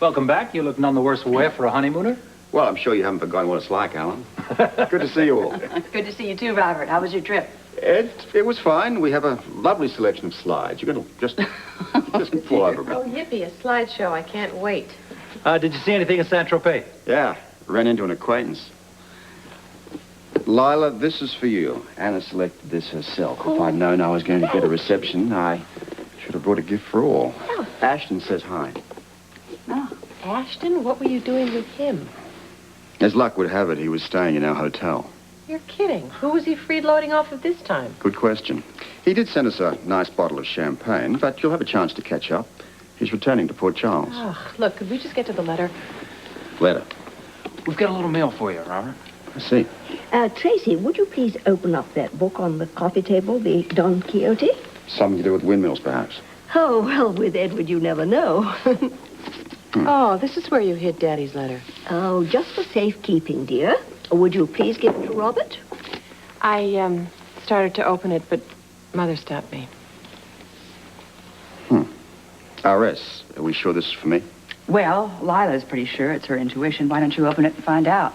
Welcome back. You look none the worse way for a honeymooner. Well, I'm sure you haven't forgotten what it's like, Alan. Good to see you all. Good to see you too, Robert. How was your trip? It was fine. We have a lovely selection of slides. You're going to just fall over a bit. Oh, yippee, a slideshow. I can't wait. Did you see anything in Saint-Tropez? Yeah, ran into an acquaintance. Lila, this is for you. Anna selected this herself. If I'd known I was going to get a reception, I should have brought a gift for all. Oh. Ashton says hi. Oh. Ashton, what were you doing with him? As luck would have it, he was staying in our hotel. You're kidding. Who was he freeloading off of this time? Good question. He did send us a nice bottle of champagne, but you'll have a chance to catch up. He's returning to Port Charles. Oh, look, could we just get to the letter? Letter. We've got a little mail for you, Robert. I see. Tracy, would you please open up that book on the coffee table, the Don Quixote? Something to do with windmills, perhaps. Oh, well, with Edward, you never know. Oh, this is where you hid Daddy's letter. Oh, just for safekeeping, dear. Would you please give it to Robert? I, started to open it, but Mother stopped me. R.S., are we sure this is for me? Well, Lila's pretty sure it's her intuition. Why don't you open it and find out?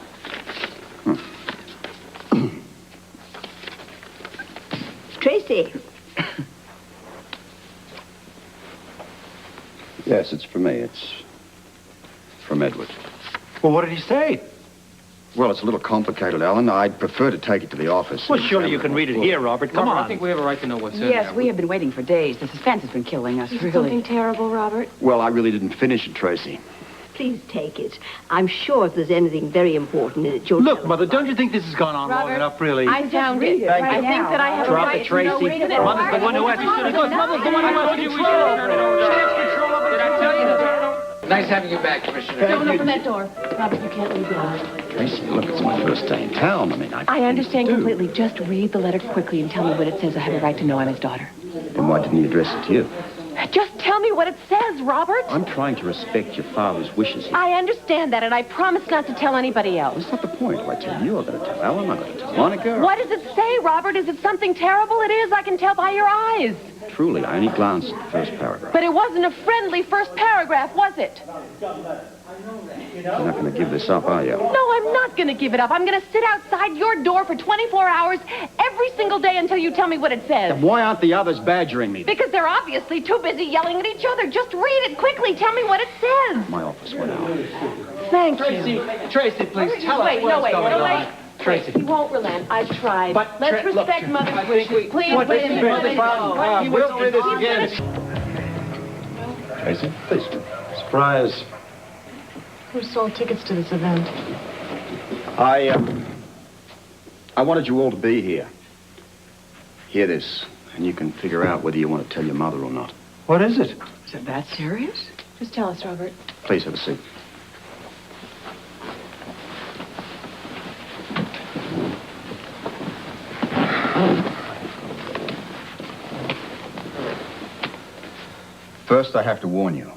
Tracy. Yes, it's for me. It's from Edward. Well, what did he say? Well, it's a little complicated, Alan. I'd prefer to take it to the office. Well, surely you can read it here, Robert. Come on. I think we have a right to know what's in there. Yes, we have been waiting for days. The suspense has been killing us, Is it really. something terrible, Robert? Well, I really didn't finish it, Tracy. Please take it. I'm sure if there's anything very important in it, you'll Look, tell us Mother, about don't you think this has gone on long Robert, enough, really? I found it. Thank I you. think that I have a Drop right it, to know Tracy. what's in it. Mother's the one who has to do it. Mother's the one who has to do it. Did I tell you? Nice having you back, Commissioner. Don't open that door. Robert, you can't leave now. Tracy, look, it's my first day in town. I mean, I understand completely. Just read the letter quickly and tell me what it says. I have a right to know I'm his daughter. Then why didn't he address it to you? Just tell me what it says, Robert. I'm trying to respect your father's wishes here. I understand that, and I promise not to tell anybody else. That's not the point. Do I tell you? I've got to tell Alan. I've got to tell Monica. What does it say, Robert? Is it something terrible? It is. I can tell by your eyes. Truly, I only glanced at the first paragraph. But it wasn't a friendly first paragraph, was it? You're not going to give this up, are you? No, I'm not going to give it up. I'm going to sit outside your door for 24 hours every single day until you tell me what it says. Then why aren't the others badgering me? Because they're obviously too busy yelling at each other. Just read it quickly. Tell me what it says. My office went out. Thank Tracy, you. Tracy, please tell us what's going on. Tracy. He won't relent. I've tried. But, Let's look, respect Mother's I think wishes. Please, What please, is please, the please. problem? We'll do this again. Tracy, please. Surprise. Who sold tickets to this event? I wanted you all to be here. Hear this, and you can figure out whether you want to tell your mother or not. What is it? Is it that serious? Just tell us, Robert. Please have a seat. First, I have to warn you.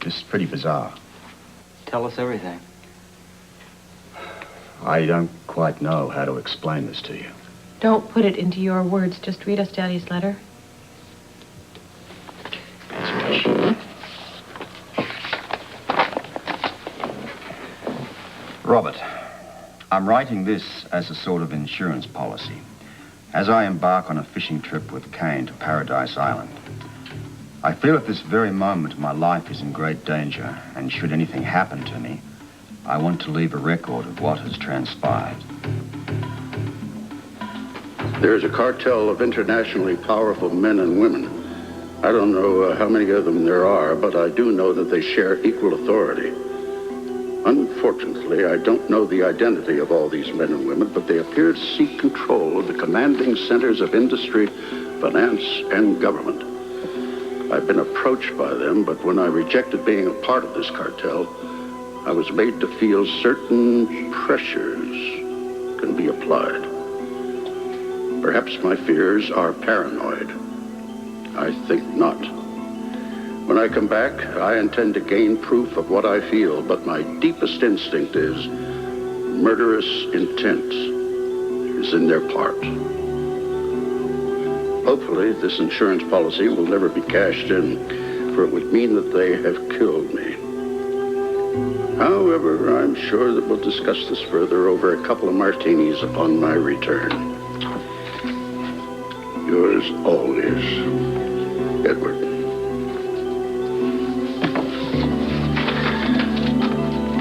This is pretty bizarre. Tell us everything. I don't quite know how to explain this to you. Don't put it into your words. Just read us Daddy's letter. Robert, I'm writing this as a sort of insurance policy. As I embark on a fishing trip with Kane to Paradise Island, I feel at this very moment my life is in great danger, and should anything happen to me, I want to leave a record of what has transpired. There's a cartel of internationally powerful men and women. I don't know how many of them there are, but I do know that they share equal authority. Unfortunately, I don't know the identity of all these men and women, but they appear to seek control of the commanding centers of industry, finance, and government. I've been approached by them, but when I rejected being a part of this cartel, I was made to feel certain pressures can be applied. Perhaps my fears are paranoid. I think not. When I come back, I intend to gain proof of what I feel, but my deepest instinct is murderous intent is in their part. Hopefully, this insurance policy will never be cashed in, for it would mean that they have killed me. However, I'm sure that we'll discuss this further over a couple of martinis upon my return. Yours always, Edward.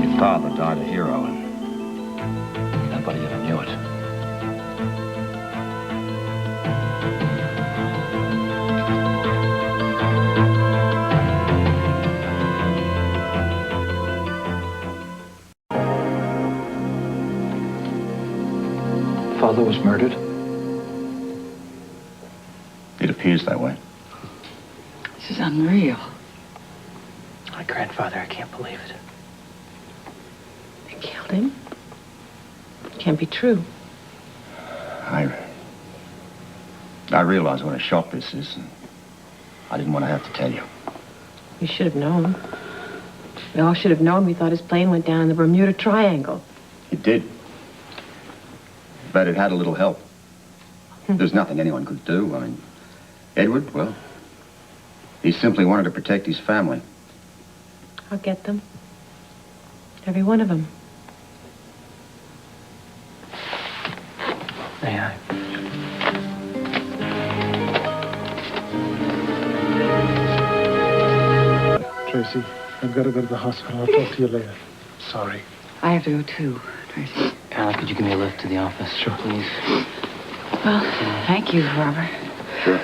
Your father died a hero, and nobody ever knew it. Father was murdered? It appears that way. This is unreal. My grandfather, I can't believe it. They killed him? Can't be true. I realize what a shock this is, and I didn't want to have to tell you. You should have known. We all should have known. We thought his plane went down in the Bermuda Triangle. It did. But it had a little help. There's nothing anyone could do. I mean, Edward, well, he simply wanted to protect his family. I'll get them. Every one of them. May I? Tracy, I've got to go to the hospital. I'll talk to you later. Sorry. I have to go too, Tracy. Carla, could you give me a lift to the office? Sure. Please. Well, thank you, Robert. Sure.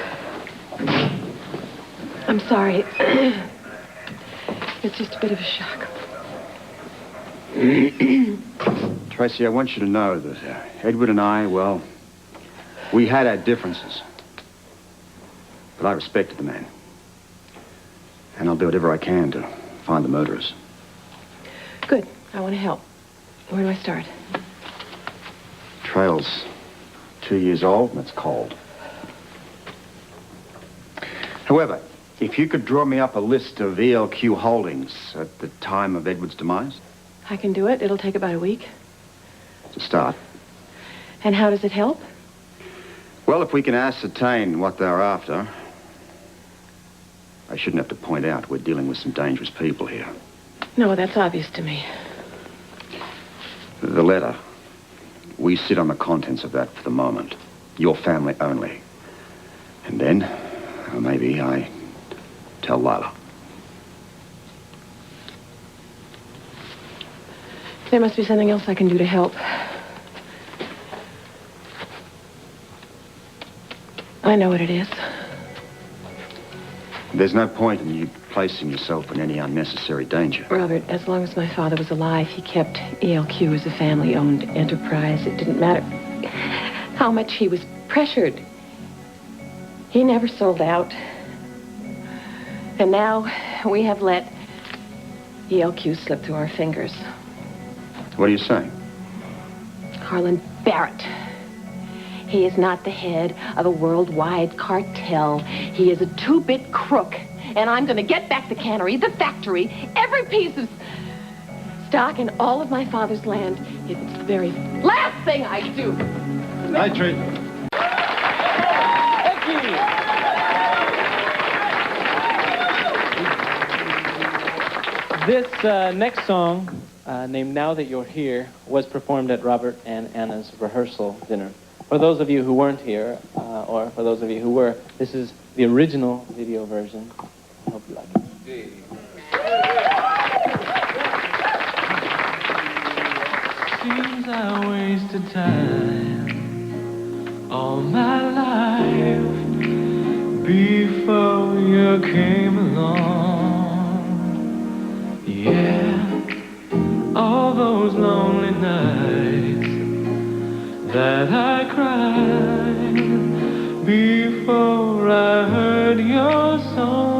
I'm sorry. It's just a bit of a shock. Tracy, I want you to know that Edward and I, well, we had our differences. But I respected the man. And I'll do whatever I can to find the murderers. Good. I want to help. Where do I start? Trail's 2 years old, and it's cold. However, if you could draw me up a list of AMQ holdings at the time of Edward's demise. I can do it. It'll take about a week. To start. And how does it help? Well, if we can ascertain what they're after, I shouldn't have to point out we're dealing with some dangerous people here. No, that's obvious to me. The letter. We sit on the contents of that for the moment. Your family only. And then, maybe I tell Lila. There must be something else I can do to help. I know what it is. There's no point in you placing yourself in any unnecessary danger. Robert, as long as my father was alive, he kept AMQ as a family-owned enterprise. It didn't matter how much he was pressured. He never sold out. And now we have let AMQ slip through our fingers. What are you saying? Harlan Barrett. He is not the head of a worldwide cartel. He is a two-bit crook. And I'm going to get back the cannery, the factory, every piece of stock in all of my father's land. It's the very last thing I do. Hi, Tree. This next song, named Now That You're Here, was performed at Robert and Anna's rehearsal dinner. For those of you who weren't here, or for those of you who were, this is the original video version. I hope you like it. Seems I wasted time all my life before you came along. Yeah, all those lonely nights that I cried before I heard your song.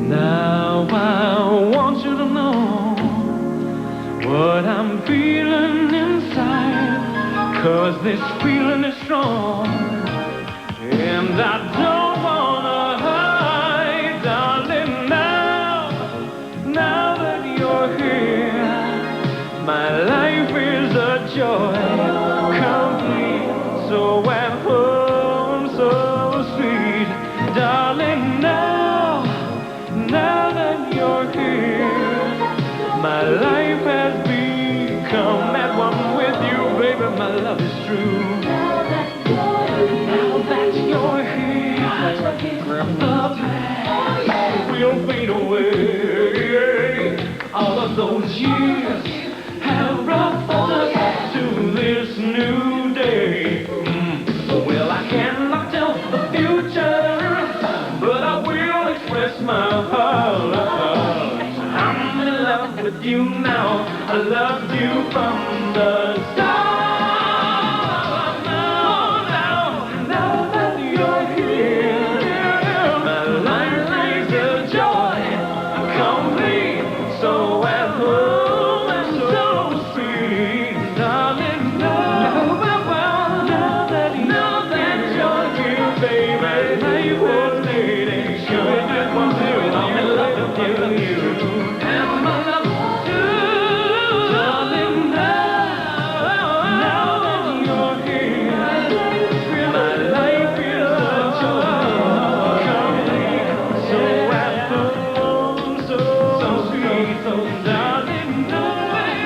Now I want you to know what I'm feeling inside, 'cause this feeling is strong, and I don't wanna hide, darling. Now that you're here, my life is a joy, complete, so at home, so sweet, darling. Now that you're here. will fade away. All of those years have brought us to this new day. Well, I cannot tell the future, but I will express my heart. I'm in love with you now. I loved you from the start. Now that you're here, my life is a joy, complete, so at home and so sweet, darling. Now that you're here, baby, you would lady, sure just want to. I'm in love with you, and my love too, darling. Now that you're here, my life is a joy, complete, so at home, so sweet, so darling, baby.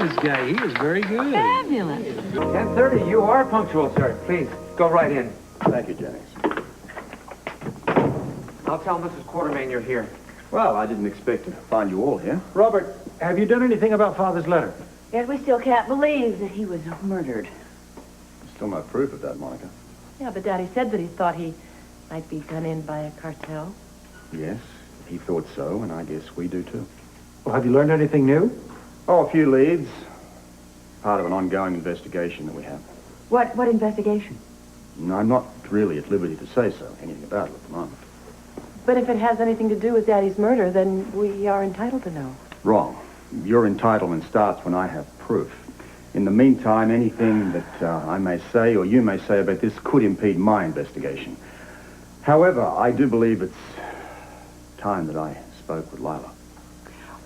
This guy, he is very good. Fabulous. 10:30, you are punctual, sir. Please, go right in. Thank you, Jennings. I'll tell Mrs. Quartermain you're here. Well, I didn't expect to find you all here. Robert, have you done anything about Father's letter? Yet we still can't believe that he was murdered. Still no proof of that, Monica. Yeah, but Daddy said that he thought he might be done in by a cartel. Yes, he thought so, and I guess we do too. Well, have you learned anything new? Oh, a few leads. Part of an ongoing investigation that we have. What investigation? No, I'm not really at liberty to say so, anything about it at the moment. But if it has anything to do with Daddy's murder, then we are entitled to know. Wrong. Your entitlement starts when I have proof. In the meantime, anything that I may say or you may say about this could impede my investigation. However, I do believe it's time that I spoke with Lila.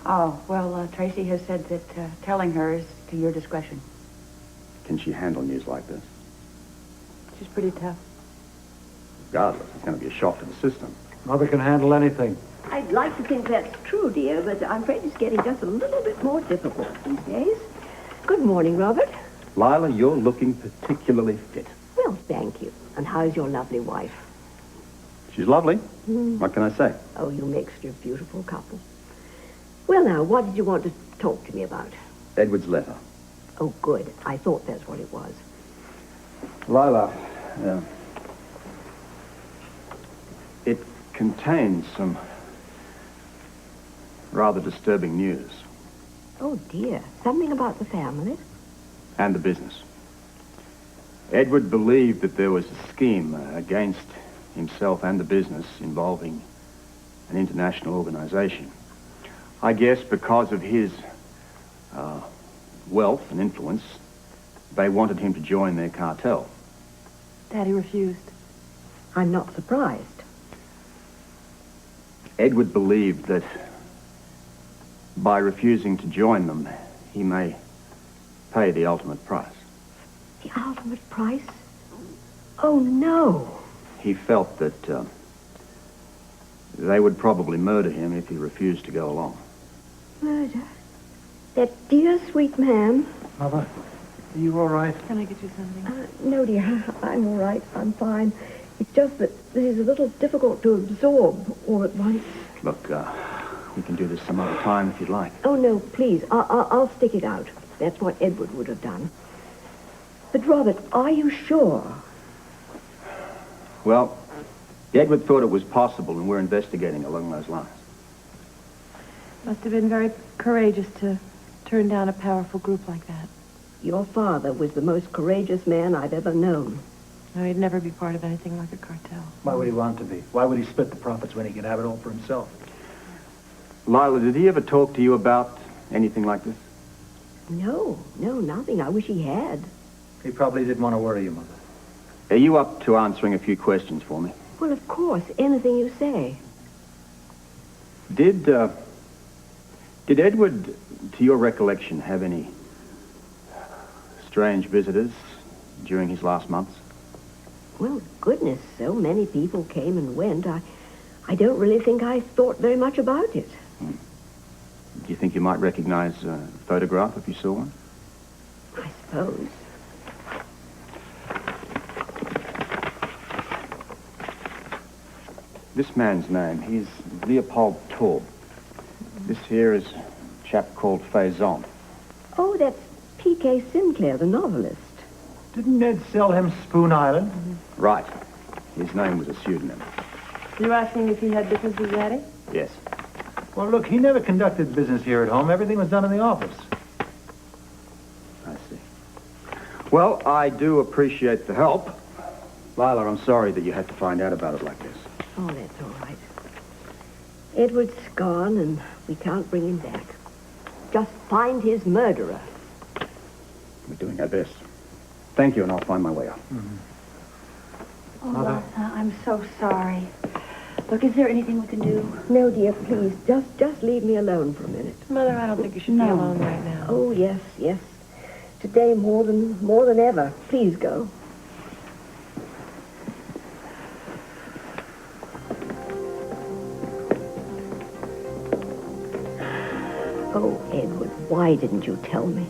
Oh, well, Tracy has said that telling her is to your discretion. Can she handle news like this? She's pretty tough. Regardless, it's going to be a shock to the system. Mother can handle anything. I'd like to think that's true, dear, but I'm afraid it's getting just a little bit more difficult these days. Good morning, Robert. Lila, you're looking particularly fit. Well, thank you. And how's your lovely wife? She's lovely. What can I say? Oh, you make such a beautiful couple. Well, now, what did you want to talk to me about? Edward's letter. Oh, good. I thought that's what it was. Lila, it contains some rather disturbing news. Oh, dear. Something about the family? And the business. Edward believed that there was a scheme against himself and the business involving an international organization. I guess because of his wealth and influence, they wanted him to join their cartel. Daddy refused. I'm not surprised. Edward believed that by refusing to join them, he may pay the ultimate price. The ultimate price? Oh, no. He felt that they would probably murder him if he refused to go along. Murder? That dear, sweet man? Mother, are you all right? Can I get you something? No, dear. I'm all right. I'm fine. It's just that this is a little difficult to absorb all at once. Look, we can do this some other time if you'd like. Oh, no, please. I'll stick it out. That's what Edward would have done. But, Robert, are you sure? Well, Edward thought it was possible, and we're investigating along those lines. Must have been very courageous to turn down a powerful group like that. Your father was the most courageous man I've ever known. No, he'd never be part of anything like a cartel. Why would he want to be? Why would he split the profits when he could have it all for himself? Lila, did he ever talk to you about anything like this? No, nothing. I wish he had. He probably didn't want to worry you, Mother. Are you up to answering a few questions for me? Well, of course, anything you say. Did Edward, to your recollection, have any strange visitors during his last months? Well, goodness, so many people came and went. I don't really think I thought very much about it. Do you think you might recognize a photograph if you saw one? I suppose. This man's name, he's Leopold Taub. This here is a chap called Faison. Oh, that's P.K. Sinclair, the novelist. Didn't Ned sell him Spoon Island? Right. His name was a pseudonym. You asking if he had business with Daddy? Yes. Well, look, he never conducted business here at home. Everything was done in the office. I see. Well, I do appreciate the help. Lila, I'm sorry that you had to find out about it like this. Oh, that's all right. Edward's gone, and we can't bring him back. Just find his murderer. We're doing our best. Thank you, and I'll find my way out. Oh, Martha, I'm so sorry. Look, is there anything we can do? No, dear, please. Just leave me alone for a minute. Mother, I don't think you should be alone right now. Oh, yes, yes. Today more than ever. Please go. Oh, Edward, why didn't you tell me?